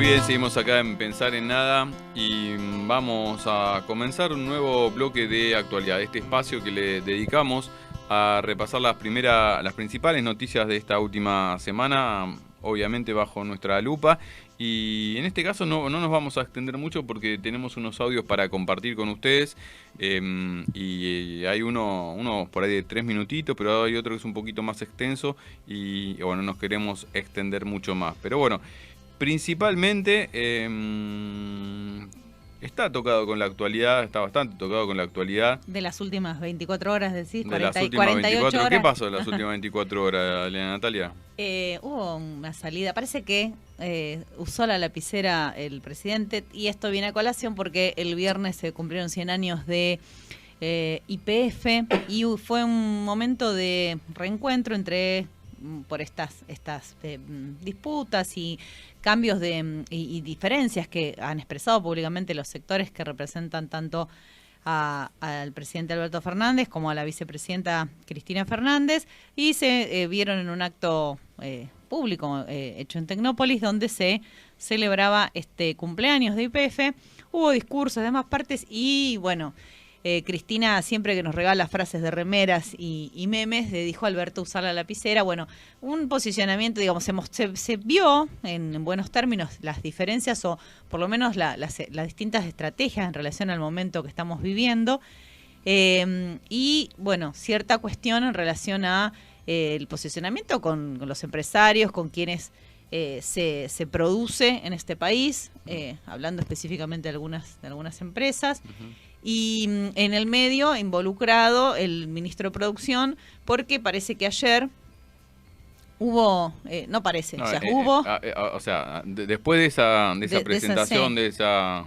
Muy bien, seguimos acá en Pensar en Nada y vamos a comenzar un nuevo bloque de actualidad, este espacio que le dedicamos a repasar las principales noticias de esta última semana, obviamente bajo nuestra lupa. Y en este caso no nos vamos a extender mucho porque tenemos unos audios para compartir con ustedes. Y hay uno por ahí de 3 minutitos, pero hay otro que es un poquito más extenso y bueno, nos queremos extender mucho más. Pero bueno, principalmente está tocado con la actualidad, está bastante tocado con la actualidad. De las últimas 24 horas, decís, De las 40, últimas 48 24. horas. ¿Qué pasó en las últimas 24 horas, Elena Natalia? Hubo una salida, parece que usó la lapicera el presidente, y esto viene a colación porque el viernes se cumplieron 100 años de YPF y fue un momento de reencuentro por estas disputas y cambios y diferencias que han expresado públicamente los sectores que representan tanto al presidente Alberto Fernández como a la vicepresidenta Cristina Fernández, y se vieron en un acto público hecho en Tecnópolis, donde se celebraba este cumpleaños de YPF. Hubo discursos de ambas partes y bueno, Cristina, siempre que nos regala frases de remeras y memes, le dijo a Alberto usar la lapicera. Bueno, un posicionamiento, digamos, se vio en buenos términos las diferencias, o por lo menos las distintas estrategias en relación al momento que estamos viviendo. Y bueno, cierta cuestión en relación a el posicionamiento con los empresarios, con quienes se produce en este país, hablando específicamente de algunas empresas. Uh-huh. Y en el medio involucrado el ministro de Producción, porque parece que ayer hubo, no parece, No, o sea, hubo... después de esa presentación, de esa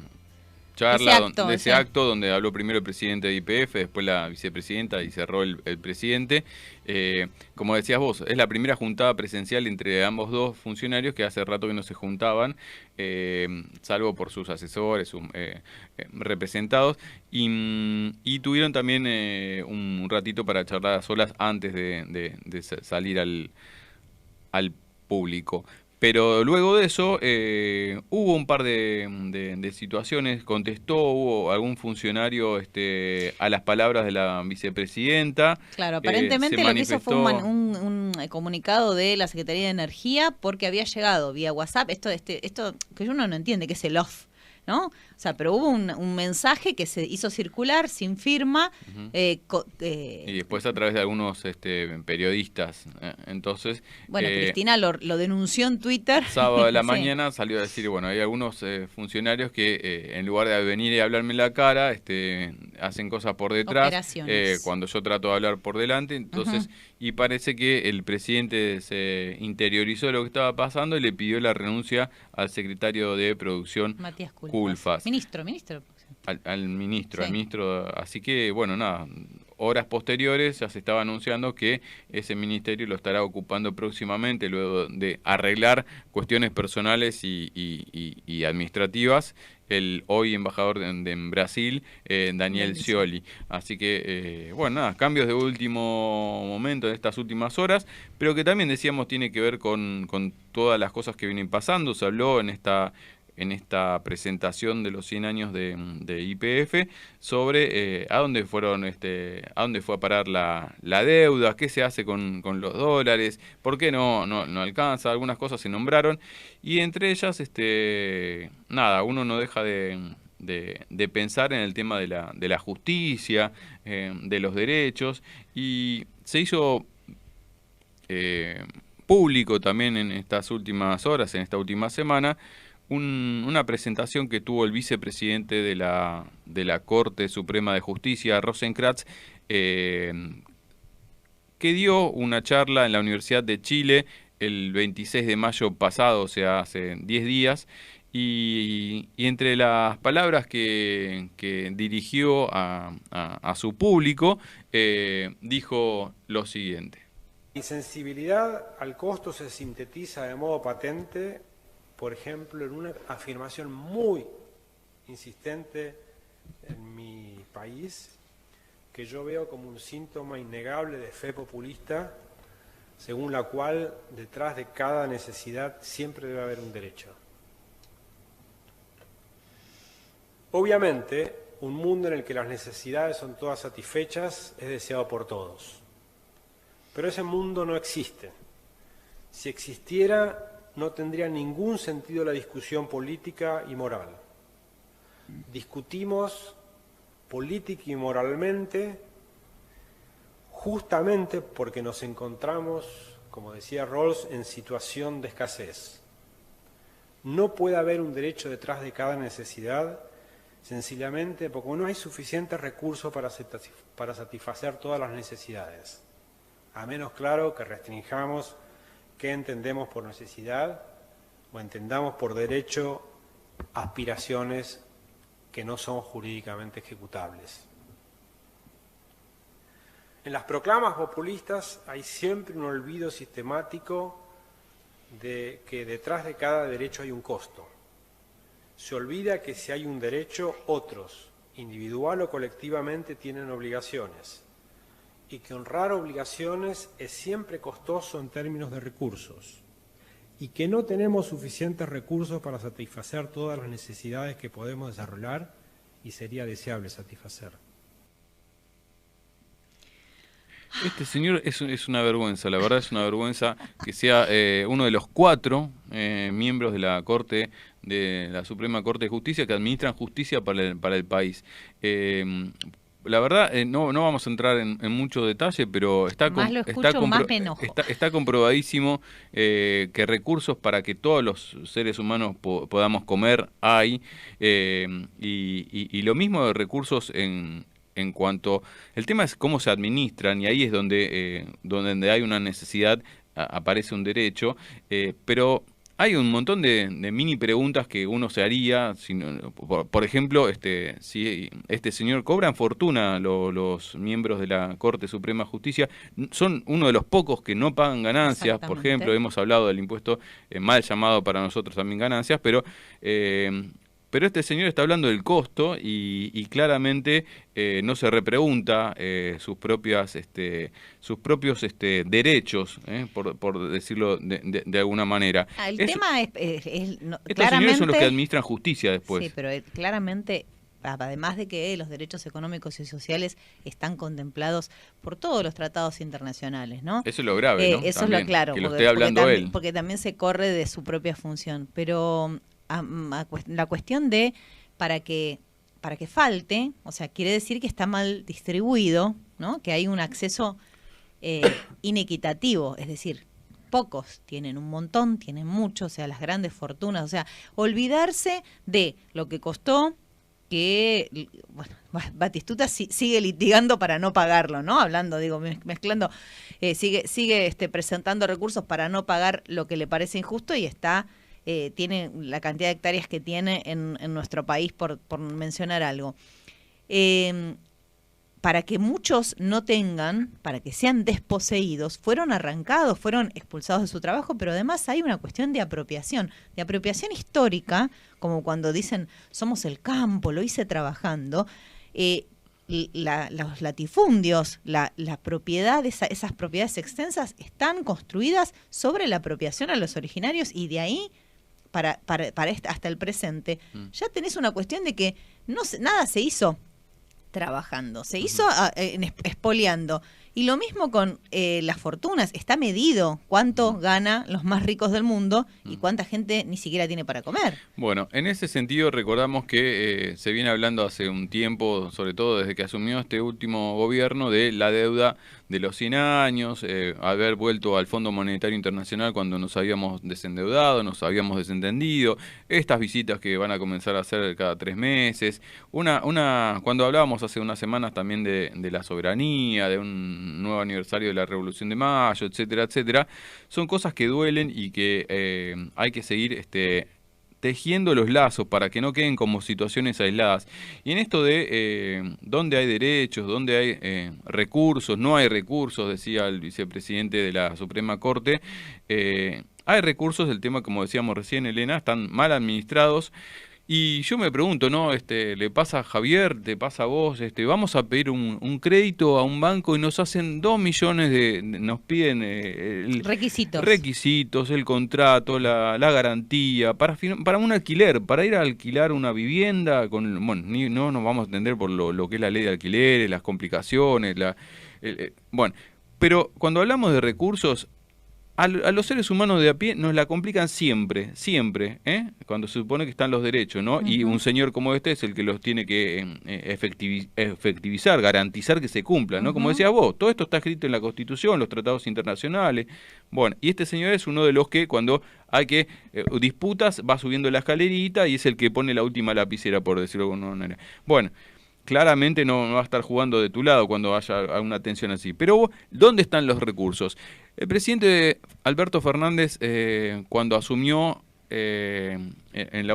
charla, de ese acto donde habló primero el presidente de YPF, después la vicepresidenta y cerró el presidente. Como decías vos, es la primera juntada presencial entre ambos dos funcionarios, que hace rato que no se juntaban, salvo por sus asesores, sus representados, y tuvieron también un ratito para charlar a solas antes de salir al público. Pero luego de eso hubo un par de situaciones, hubo algún funcionario a las palabras de la vicepresidenta. Claro, aparentemente lo que hizo fue un comunicado de la Secretaría de Energía, porque había llegado vía WhatsApp, esto que uno no entiende, que es el off, ¿no? O sea, pero hubo un mensaje que se hizo circular sin firma. Uh-huh. Y después a través de algunos periodistas. Entonces, bueno, Cristina lo denunció en Twitter. Sábado de la sí. mañana salió a decir, bueno, hay algunos funcionarios que en lugar de venir y hablarme en la cara, hacen cosas por detrás, cuando yo trato de hablar por delante. Entonces, uh-huh. Y parece que el presidente se interiorizó de lo que estaba pasando y le pidió la renuncia al secretario de Producción, Matías Culfas. Ministro. Al ministro, sí. Así que, bueno, nada, horas posteriores ya se estaba anunciando que ese ministerio lo estará ocupando próximamente, luego de arreglar cuestiones personales y administrativas, el hoy embajador en Brasil, Daniel Scioli. Así que, bueno, nada, cambios de último momento de estas últimas horas, pero que también decíamos tiene que ver con todas las cosas que vienen pasando. Se habló en esta presentación de los 100 años de YPF sobre a dónde fue a parar la deuda, qué se hace con los dólares, por qué no alcanza. Algunas cosas se nombraron y entre ellas nada, uno no deja de pensar en el tema de la justicia, de los derechos, y se hizo público también en estas últimas horas, en esta última semana, una presentación que tuvo el vicepresidente de la Corte Suprema de Justicia, Rosencrantz, que dio una charla en la Universidad de Chile el 26 de mayo pasado, o sea, hace 10 días, y entre las palabras que dirigió a su público, dijo lo siguiente. Mi sensibilidad al costo se sintetiza de modo patente, por ejemplo, en una afirmación muy insistente en mi país, que yo veo como un síntoma innegable de fe populista, según la cual detrás de cada necesidad siempre debe haber un derecho. Obviamente, un mundo en el que las necesidades son todas satisfechas es deseado por todos. Pero ese mundo no existe. Si existiera, no tendría ningún sentido la discusión política y moral. Discutimos política y moralmente justamente porque nos encontramos, como decía Rawls, en situación de escasez. No puede haber un derecho detrás de cada necesidad, sencillamente porque no hay suficientes recursos para satisfacer todas las necesidades. A menos, claro, que restringamos qué entendemos por necesidad o entendamos por derecho aspiraciones que no son jurídicamente ejecutables. En las proclamas populistas hay siempre un olvido sistemático de que detrás de cada derecho hay un costo. Se olvida que si hay un derecho, otros, individual o colectivamente, tienen obligaciones, y que honrar obligaciones es siempre costoso en términos de recursos, y que no tenemos suficientes recursos para satisfacer todas las necesidades que podemos desarrollar y sería deseable satisfacer. Este señor es una vergüenza, la verdad es una vergüenza que sea uno de los 4 miembros de la Corte, de la Suprema Corte de Justicia, que administran justicia para el país. La verdad, no vamos a entrar en mucho detalle, pero está comprobadísimo que recursos para que todos los seres humanos podamos comer hay, y lo mismo de recursos en cuanto... El tema es cómo se administran, y ahí es donde hay una necesidad, aparece un derecho, pero hay un montón de mini preguntas que uno se haría. Por ejemplo, si este señor cobran fortuna, los miembros de la Corte Suprema de Justicia, son uno de los pocos que no pagan ganancias. Por ejemplo, hemos hablado del impuesto mal llamado para nosotros también ganancias, pero este señor está hablando del costo y claramente no se repregunta sus propios derechos, por decirlo de alguna manera. El tema es estos señores son los que administran justicia después. Sí, pero claramente, además de que los derechos económicos y sociales están contemplados por todos los tratados internacionales, ¿no? Eso es lo grave, ¿no? Eso también, es lo claro, que lo esté hablando él. Porque también se corre de su propia función, pero... la cuestión de para que falte, o sea, quiere decir que está mal distribuido, ¿no? Que hay un acceso inequitativo, es decir, pocos tienen un montón, tienen mucho, o sea, las grandes fortunas, o sea, olvidarse de lo que costó, que, bueno, Batistuta sigue litigando para no pagarlo, ¿no? Hablando, digo, mezclando, sigue presentando recursos para no pagar lo que le parece injusto y tiene la cantidad de hectáreas que tiene en nuestro país, por mencionar algo. Para que muchos no tengan, para que sean desposeídos, fueron arrancados, fueron expulsados de su trabajo, pero además hay una cuestión de apropiación histórica, como cuando dicen, somos el campo, lo hice trabajando. Los latifundios, la propiedad, esas propiedades extensas están construidas sobre la apropiación a los originarios, y de ahí hasta el presente, ya tenés una cuestión de que nada se hizo trabajando, se hizo expoliando. Y lo mismo con las fortunas, está medido cuánto ganan los más ricos del mundo y cuánta gente ni siquiera tiene para comer. Bueno, en ese sentido recordamos que se viene hablando hace un tiempo, sobre todo desde que asumió este último gobierno, de la deuda de los 100 años, haber vuelto al Fondo Monetario Internacional cuando nos habíamos desendeudado, nos habíamos desentendido, estas visitas que van a comenzar a hacer cada 3 meses, cuando hablábamos hace unas semanas también de la soberanía, de un nuevo aniversario de la Revolución de Mayo, etcétera, etcétera, son cosas que duelen y que hay que seguir tejiendo los lazos para que no queden como situaciones aisladas. Y en esto de dónde hay derechos, dónde hay recursos, no hay recursos, decía el vicepresidente de la Suprema Corte, hay recursos, el tema, como decíamos recién, Elena, están mal administrados. Y yo me pregunto, ¿no? Le pasa a Javier, te pasa a vos, vamos a pedir un crédito a un banco y nos hacen 2 millones nos piden requisitos, el contrato, la garantía, para un alquiler, para ir a alquilar una vivienda, bueno, no nos vamos a entender por lo que es la ley de alquileres, las complicaciones, bueno, pero cuando hablamos de recursos, a los seres humanos de a pie nos la complican siempre, cuando se supone que están los derechos, ¿no? Y un señor como este es el que los tiene que efectivizar, garantizar que se cumplan, ¿no? Como decías vos, todo esto está escrito en la Constitución, los tratados internacionales. Bueno, y este señor es uno de los que cuando hay que disputas va subiendo la escalerita y es el que pone la última lapicera, por decirlo de alguna manera. Bueno, claramente no va a estar jugando de tu lado cuando haya una tensión así. Pero, ¿dónde están los recursos? El presidente Alberto Fernández, cuando asumió en el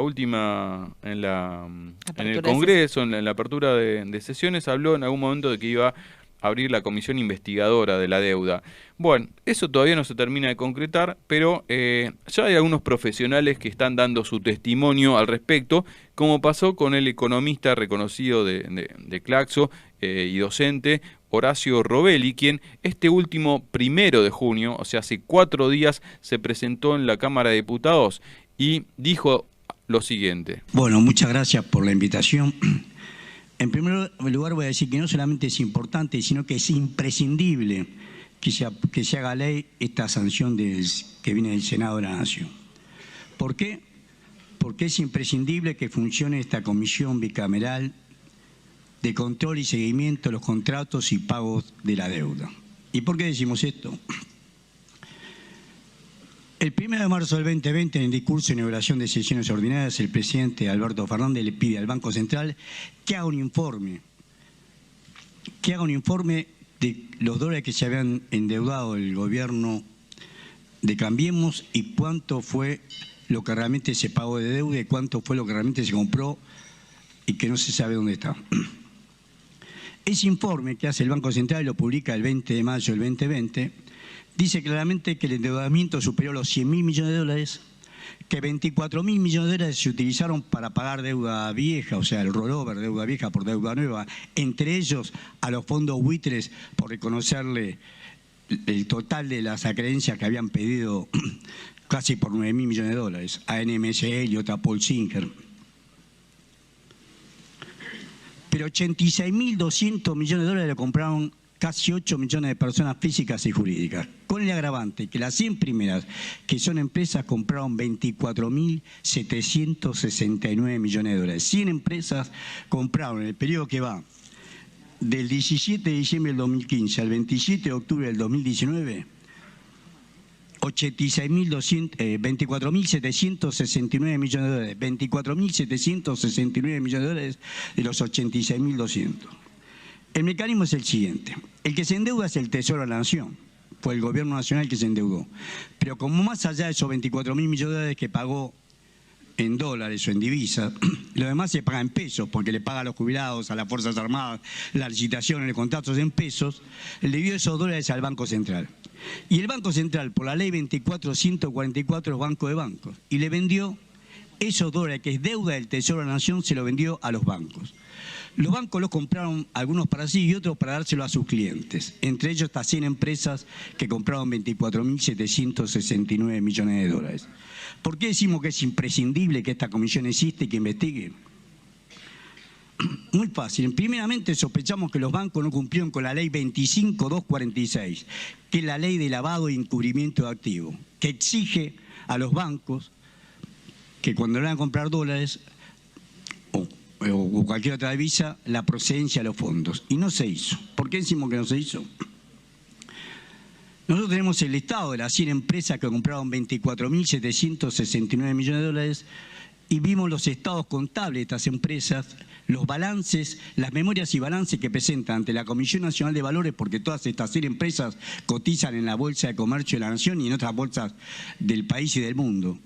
Congreso, en la apertura de sesiones, habló en algún momento de que iba a abrir la comisión investigadora de la deuda. Bueno, eso todavía no se termina de concretar, pero ya hay algunos profesionales que están dando su testimonio al respecto, como pasó con el economista reconocido de Claxo y docente, Horacio Robelli, quien este último 1 de junio, o sea, hace 4 días, se presentó en la Cámara de Diputados y dijo lo siguiente. Bueno, muchas gracias por la invitación. En primer lugar voy a decir que no solamente es importante, sino que es imprescindible que se haga ley esta sanción que viene del Senado de la Nación. ¿Por qué? Porque es imprescindible que funcione esta comisión bicameral de control y seguimiento de los contratos y pagos de la deuda. ¿Y por qué decimos esto? El 1 de marzo del 2020, en el discurso de inauguración de sesiones ordinarias, el presidente Alberto Fernández le pide al Banco Central que haga un informe de los dólares que se habían endeudado el gobierno de Cambiemos y cuánto fue lo que realmente se pagó de deuda y cuánto fue lo que realmente se compró y que no se sabe dónde está. Ese informe que hace el Banco Central, lo publica el 20 de mayo del 2020, dice claramente que el endeudamiento superó los 100.000 millones de dólares, que 24.000 millones de dólares se utilizaron para pagar deuda vieja, o sea, el rollover, deuda vieja por deuda nueva, entre ellos a los fondos buitres por reconocerle el total de las acreencias que habían pedido casi por 9.000 millones de dólares, a NMSL y otra Paul Singer. Pero 86.200 millones de dólares lo compraron casi 8 millones de personas físicas y jurídicas, con el agravante que las 100 primeras, que son empresas, compraron 24.769 millones de dólares. 100 empresas compraron en el periodo que va del 17 de diciembre del 2015 al 27 de octubre del 2019, 24.769 millones de dólares, 24.769 millones de dólares de los 86.200. El mecanismo es el siguiente. El que se endeuda es el Tesoro de la Nación. Fue el gobierno nacional que se endeudó. Pero como más allá de esos 24.000 millones de dólares que pagó en dólares o en divisas, lo demás se paga en pesos, porque le paga a los jubilados, a las Fuerzas Armadas, las licitaciones, los contratos en pesos, le dio esos dólares al Banco Central. Y el Banco Central, por la ley 24.144, es banco de bancos. Y le vendió esos dólares, que es deuda del Tesoro de la Nación, se lo vendió a los bancos. Los bancos los compraron, algunos para sí y otros para dárselo a sus clientes. Entre ellos estas 100 empresas que compraron 24.769 millones de dólares. ¿Por qué decimos que es imprescindible que esta comisión existe y que investigue? Muy fácil. Primeramente sospechamos que los bancos no cumplieron con la ley 25.246, que es la ley de lavado e encubrimiento de activos, que exige a los bancos que cuando le van a comprar dólares o cualquier otra divisa, la procedencia de los fondos. Y no se hizo. ¿Por qué decimos que no se hizo? Nosotros tenemos el listado de las 100 empresas que compraron 24.769 millones de dólares y vimos los estados contables de estas empresas, los balances, las memorias y balances que presentan ante la Comisión Nacional de Valores, porque todas estas 100 empresas cotizan en la Bolsa de Comercio de la Nación y en otras bolsas del país y del mundo.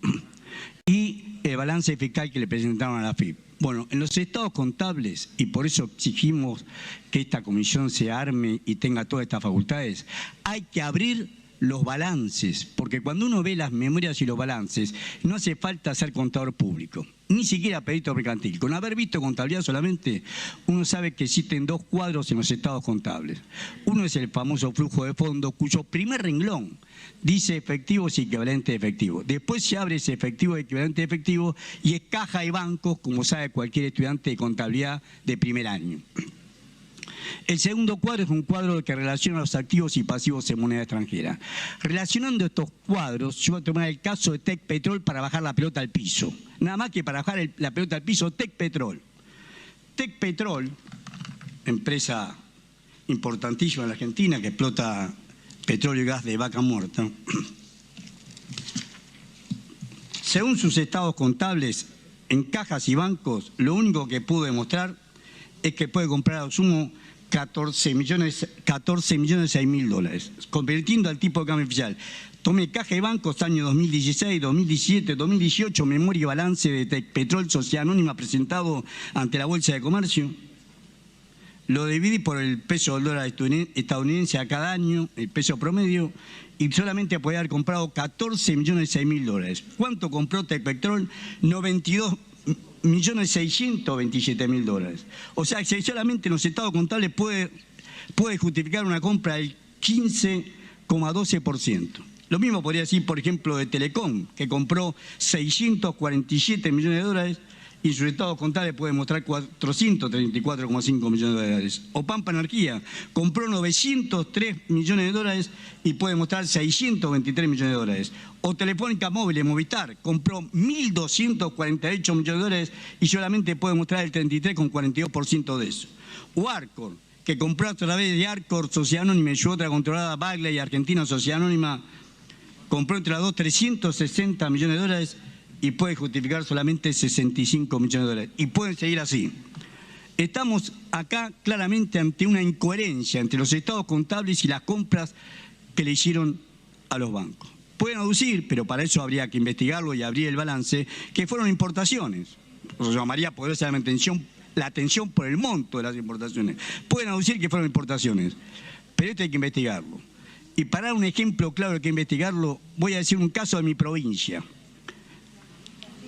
Y el balance fiscal que le presentaron a la AFIP. Bueno, en los estados contables, y por eso exigimos que esta comisión se arme y tenga todas estas facultades, hay que abrir los balances, porque cuando uno ve las memorias y los balances, no hace falta ser contador público, ni siquiera perito mercantil. Con haber visto contabilidad solamente, uno sabe que existen dos cuadros en los estados contables. Uno es el famoso flujo de fondos, cuyo primer renglón dice efectivos y equivalentes de efectivo. Después se abre ese efectivo y equivalente de efectivo y es caja y bancos, como sabe cualquier estudiante de contabilidad de primer año. El segundo cuadro es un cuadro que relaciona los activos y pasivos en moneda extranjera. Relacionando estos cuadros, yo voy a tomar el caso de Tecpetrol para bajar la pelota al piso. Nada más que para bajar la pelota al piso, Tecpetrol. Tecpetrol, empresa importantísima en la Argentina que explota petróleo y gas de vaca muerta. Según sus estados contables, en cajas y bancos, lo único que pudo demostrar es que puede comprar a lo sumo 14.006.000 dólares, convirtiendo al tipo de cambio oficial. Tomé caja y bancos año 2016, 2017, 2018, memoria y balance de Tecpetrol, sociedad anónima presentado ante la Bolsa de Comercio. Lo dividí por el peso del dólar estadounidense a cada año, el peso promedio, y solamente podía haber comprado 14.006.000 dólares. ¿Cuánto compró Tecpetrol? 92.627.000 dólares. O sea, que solamente en los estados contables puede justificar una compra del 15,12%. Lo mismo podría decir, por ejemplo, de Telecom, que compró 647 millones de dólares y en sus estados contables puede mostrar 434,5 millones de dólares. O Pampa Energía compró 903 millones de dólares y puede mostrar 623 millones de dólares. O Telefónica Móviles, Movistar, compró 1.248 millones de dólares y solamente puede mostrar el 33,42% de eso. O Arcor, que compró a través de Arcor, Sociedad Anónima, y su otra controlada, Bagley, Argentina, Sociedad Anónima, compró entre las dos 360 millones de dólares y puede justificar solamente 65 millones de dólares. Y pueden seguir así. Estamos acá claramente ante una incoherencia entre los estados contables y las compras que le hicieron a los bancos. Pueden aducir, pero para eso habría que investigarlo y abrir el balance, que fueron importaciones. O se llamaría poderosamente la atención por el monto de las importaciones. Pueden aducir que fueron importaciones, pero esto hay que investigarlo. Y para dar un ejemplo claro de que investigarlo, voy a decir un caso de mi provincia.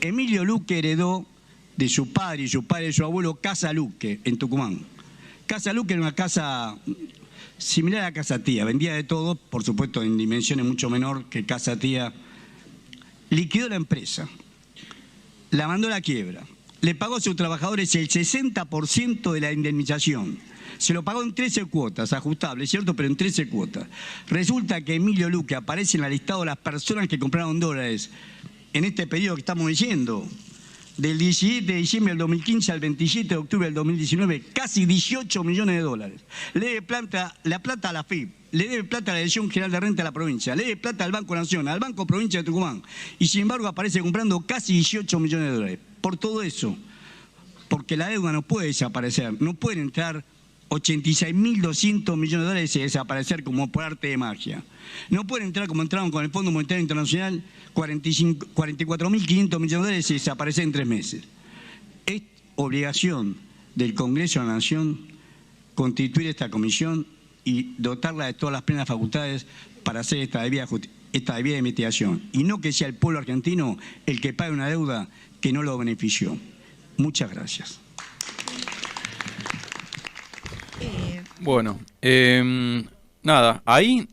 Emilio Luque heredó de su padre y de su abuelo Casa Luque en Tucumán. Casa Luque era una casa similar a Casa Tía, vendía de todo, por supuesto en dimensiones mucho menor que Casa Tía. Liquidó la empresa, la mandó a la quiebra, le pagó a sus trabajadores el 60% de la indemnización. Se lo pagó en 13 cuotas, ajustable, ¿cierto? Pero en 13 cuotas. Resulta que Emilio Luque aparece en la listado de las personas que compraron dólares en este periodo que estamos diciendo, del 17 de diciembre del 2015 al 27 de octubre del 2019, casi 18 millones de dólares. Le debe la plata a la FIP, le debe plata a la Dirección General de Renta de la provincia, le debe plata al Banco Nación, al Banco Provincia de Tucumán, y sin embargo aparece comprando casi 18 millones de dólares. Por todo eso, porque la deuda no puede desaparecer, no pueden entrar 86.200 millones de dólares y desaparecer como por arte de magia. No pueden entrar como entraron con el Fondo Monetario Internacional 44.500 millones de dólares y desaparecer en 3 meses. Es obligación del Congreso de la Nación constituir esta comisión y dotarla de todas las plenas facultades para hacer esta debida investigación. Y no que sea el pueblo argentino el que pague una deuda que no lo benefició. Muchas gracias. Bueno, nada, ahí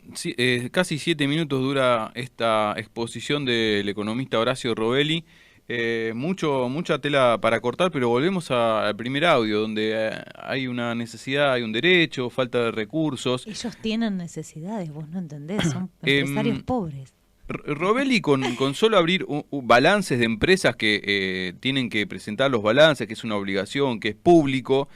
casi 7 minutos dura esta exposición del economista Horacio Robelli. Mucha tela para cortar, pero volvemos al primer audio, donde hay una necesidad, hay un derecho, falta de recursos. Ellos tienen necesidades, vos no entendés, son empresarios pobres. Robelli con solo abrir balances de empresas que tienen que presentar los balances, que es una obligación, que es público,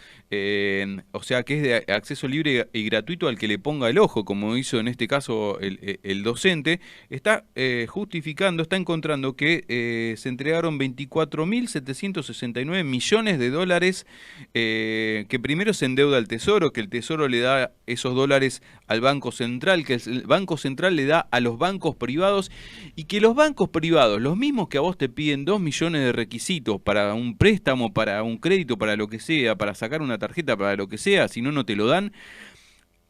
o sea que es de acceso libre y gratuito al que le ponga el ojo, como hizo en este caso el docente, está justificando, está encontrando que se entregaron 24.769 millones de dólares que primero se endeuda el Tesoro, que el Tesoro le da esos dólares al Banco Central, que el Banco Central le da a los bancos privados, y que los bancos privados, los mismos que a vos te piden 2 millones de requisitos para un préstamo, para un crédito, para lo que sea, para sacar una tarjeta, para lo que sea, si no, no te lo dan,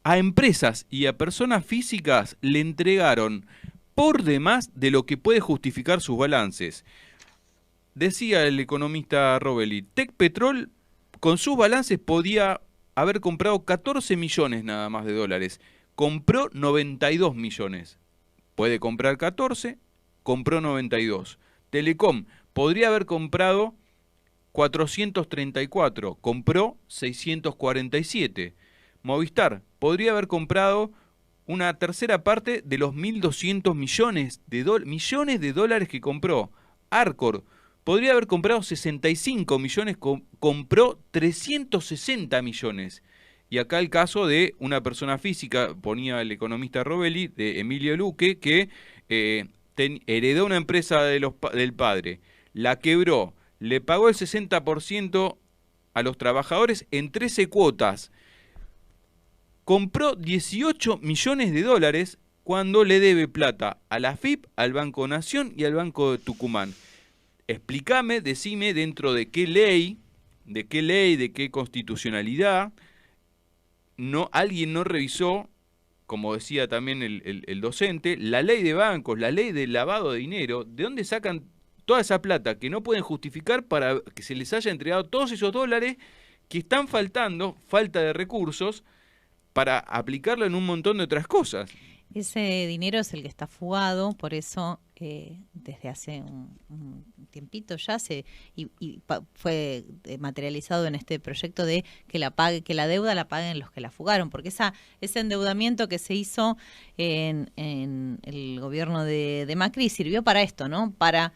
a empresas y a personas físicas le entregaron por demás de lo que puede justificar sus balances. Decía el economista Robelli, Tecpetrol con sus balances podía haber comprado 14 millones nada más de dólares. Compró 92 millones. Puede comprar 14, compró 92. Telecom podría haber comprado 434, compró 647. Movistar podría haber comprado una tercera parte de los 1.200 millones de dólares que compró. Arcor podría haber comprado 65 millones, compró 360 millones. Y acá el caso de una persona física, ponía el economista Robelli, de Emilio Luque, que heredó una empresa del padre, la quebró, le pagó el 60% a los trabajadores en 13 cuotas, compró 18 millones de dólares cuando le debe plata a la AFIP, al Banco Nación y al Banco de Tucumán. Explícame, decime dentro de qué ley, de qué constitucionalidad, alguien no revisó, como decía también el docente, la ley de bancos, la ley del lavado de dinero, de dónde sacan toda esa plata que no pueden justificar para que se les haya entregado todos esos dólares que están faltando, falta de recursos, para aplicarlo en un montón de otras cosas. Ese dinero es el que está fugado, por eso desde hace un tiempito ya fue materializado en este proyecto de que la deuda la paguen los que la fugaron, porque ese endeudamiento que se hizo en el gobierno de Macri sirvió para esto, ¿no? Para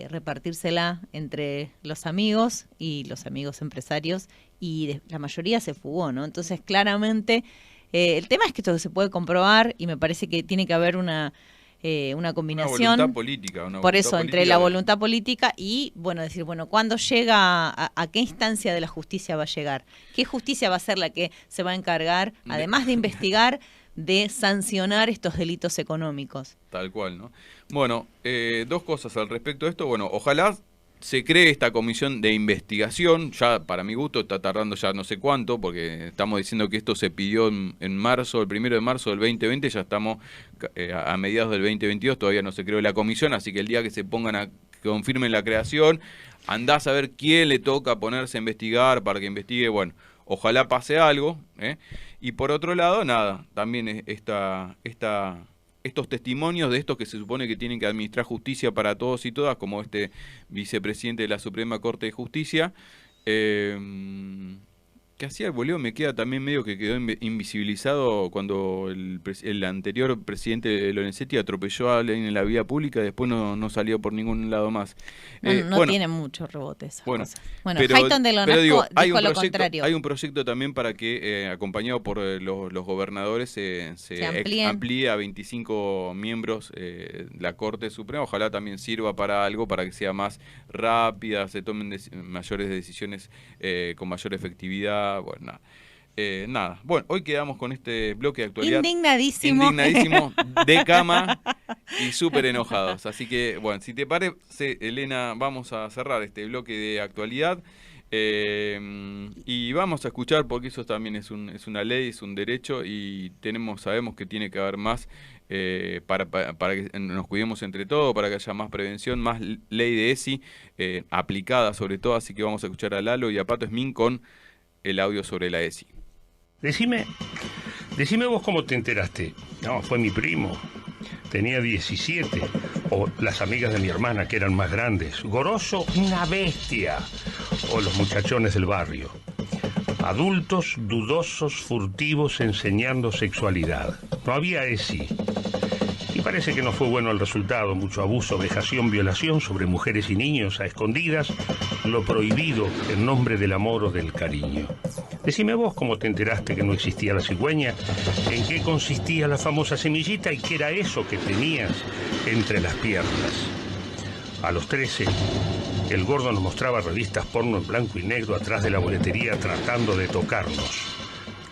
repartírsela entre los amigos y los amigos empresarios, y la mayoría se fugó, ¿no? Entonces, claramente, el tema es que esto se puede comprobar, y me parece que tiene que haber una combinación. Una voluntad política. Por eso, entre la voluntad política y, decir, ¿cuándo llega, a qué instancia de la justicia va a llegar? ¿Qué justicia va a ser la que se va a encargar, además de investigar, de sancionar estos delitos económicos? Tal cual, ¿no? Bueno, dos cosas al respecto de esto. Bueno, ojalá se cree esta comisión de investigación. Ya, para mi gusto, está tardando ya no sé cuánto, porque estamos diciendo que esto se pidió en marzo, el 1 de marzo del 2020, ya estamos a mediados del 2022, todavía no se creó la comisión, así que el día que se pongan que confirmen la creación, andá a saber quién le toca ponerse a investigar para que investigue. Bueno, ojalá pase algo, ¿eh? Y por otro lado, nada, también estos testimonios de estos que se supone que tienen que administrar justicia para todos y todas, como este vicepresidente de la Suprema Corte de Justicia, que hacía el boleo, me queda también medio que quedó invisibilizado cuando el anterior presidente Lorenzetti atropelló a alguien en la vía pública y después no salió por ningún lado más. No tiene mucho rebote esa cosa. Bueno, pero, Hayton de Lonasco dijo lo contrario. Hay un proyecto también para que, acompañado por los gobernadores, se amplíe a 25 miembros la Corte Suprema. Ojalá también sirva para algo, para que sea más rápida, se tomen mayores decisiones con mayor efectividad. Bueno, nada. Bueno, hoy quedamos con este bloque de actualidad. Indignadísimo, de cama y súper enojados. Así que, bueno, si te parece, Elena, vamos a cerrar este bloque de actualidad. Y vamos a escuchar, porque eso también es una ley, es un derecho, y sabemos que tiene que haber más para que nos cuidemos entre todos, para que haya más prevención, más ley de ESI aplicada sobre todo. Así que vamos a escuchar a Lalo y a Pato Esmín con el audio sobre la ESI. Decime vos cómo te enteraste. No, fue mi primo. Tenía 17. O las amigas de mi hermana, que eran más grandes. Goroso, una bestia. O los muchachones del barrio. Adultos dudosos, furtivos, enseñando sexualidad. No había ESI. Y parece que no fue bueno el resultado. Mucho abuso, vejación, violación sobre mujeres y niños a escondidas. Lo prohibido en nombre del amor o del cariño. Decime vos cómo te enteraste que no existía la cigüeña, en qué consistía la famosa semillita y qué era eso que tenías entre las piernas. A los 13, el gordo nos mostraba revistas porno en blanco y negro atrás de la boletería tratando de tocarnos.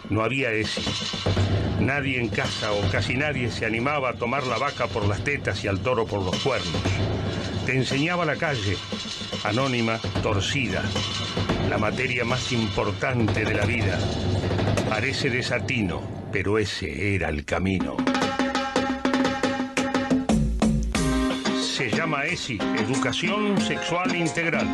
No había ESI. Nadie en casa o casi nadie se animaba a tomar la vaca por las tetas y al toro por los cuernos. Te enseñaba la calle, anónima, torcida, la materia más importante de la vida. Parece desatino, pero ese era el camino. Se llama ESI, Educación Sexual Integral.